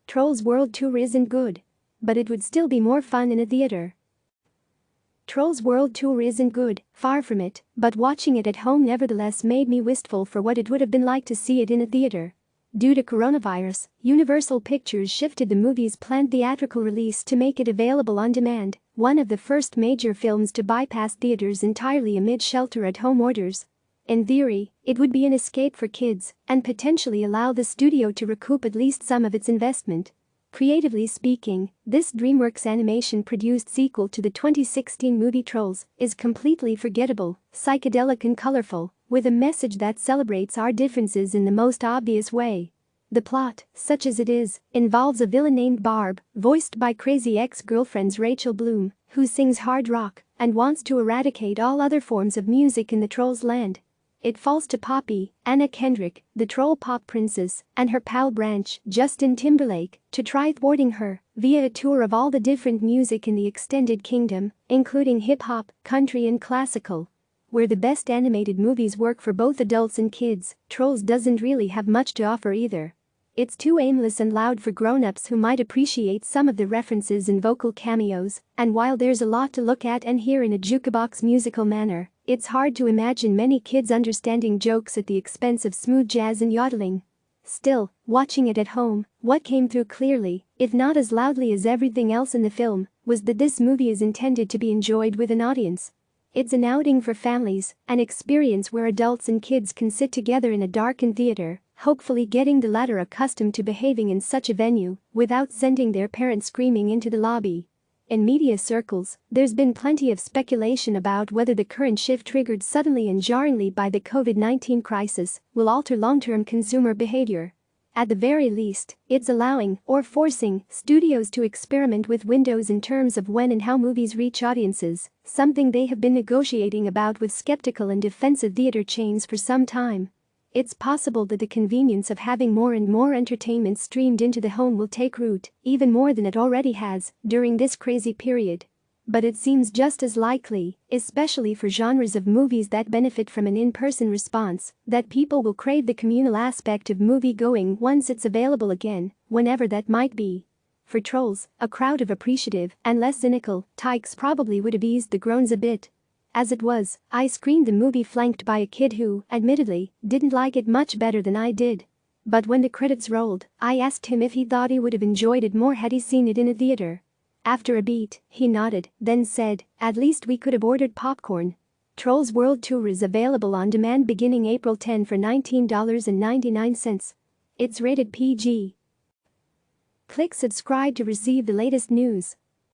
Trolls World Tour isn't good. But it would still be more fun in a theater. Trolls World Tour isn't good, far from it, but watching it at home nevertheless made me wistful for what it would have been like to see it in a theater. Due to coronavirus, Universal Pictures shifted the movie's planned theatrical release to make it available on demand, one of the first major films to bypass theaters entirely amid shelter-at-home orders. In theory, it would be an escape for kids and potentially allow the studio to recoup at least some of its investment. Creatively speaking, this DreamWorks Animation-produced sequel to the 2016 movie Trolls is completely forgettable, psychedelic and colorful, with a message that celebrates our differences in the most obvious way. The plot, such as it is, involves a villain named Barb, voiced by crazy ex-girlfriend's Rachel Bloom, who sings hard rock and wants to eradicate all other forms of music in the Trolls land. It falls to Poppy, Anna Kendrick, the troll pop princess, and her pal Branch, Justin Timberlake, to try thwarting her via a tour of all the different music in the extended kingdom, including hip-hop, country and classical. Where the best animated movies work for both adults and kids, Trolls doesn't really have much to offer either. It's too aimless and loud for grown-ups who might appreciate some of the references and vocal cameos, and while there's a lot to look at and hear in a jukebox musical manner, it's hard to imagine many kids understanding jokes at the expense of smooth jazz and yodeling. Still, watching it at home, what came through clearly, if not as loudly as everything else in the film, was that this movie is intended to be enjoyed with an audience. It's an outing for families, an experience where adults and kids can sit together in a darkened theater, hopefully getting the latter accustomed to behaving in such a venue without sending their parents screaming into the lobby. In media circles, there's been plenty of speculation about whether the current shift triggered suddenly and jarringly by the COVID-19 crisis will alter long-term consumer behavior. At the very least, it's allowing or forcing studios to experiment with windows in terms of when and how movies reach audiences, something they have been negotiating about with skeptical and defensive theater chains for some time. It's possible that the convenience of having more and more entertainment streamed into the home will take root, even more than it already has, during this crazy period. But it seems just as likely, especially for genres of movies that benefit from an in-person response, that people will crave the communal aspect of movie-going once it's available again, whenever that might be. For Trolls, a crowd of appreciative and less cynical tykes probably would have eased the groans a bit. As it was, I screened the movie flanked by a kid who, admittedly, didn't like it much better than I did. But when the credits rolled, I asked him if he thought he would have enjoyed it more had he seen it in a theater. After a beat, he nodded, then said, "At least we could have ordered popcorn." Trolls World Tour is available on demand beginning April 10 for $19.99. It's rated PG. Click subscribe to receive the latest news.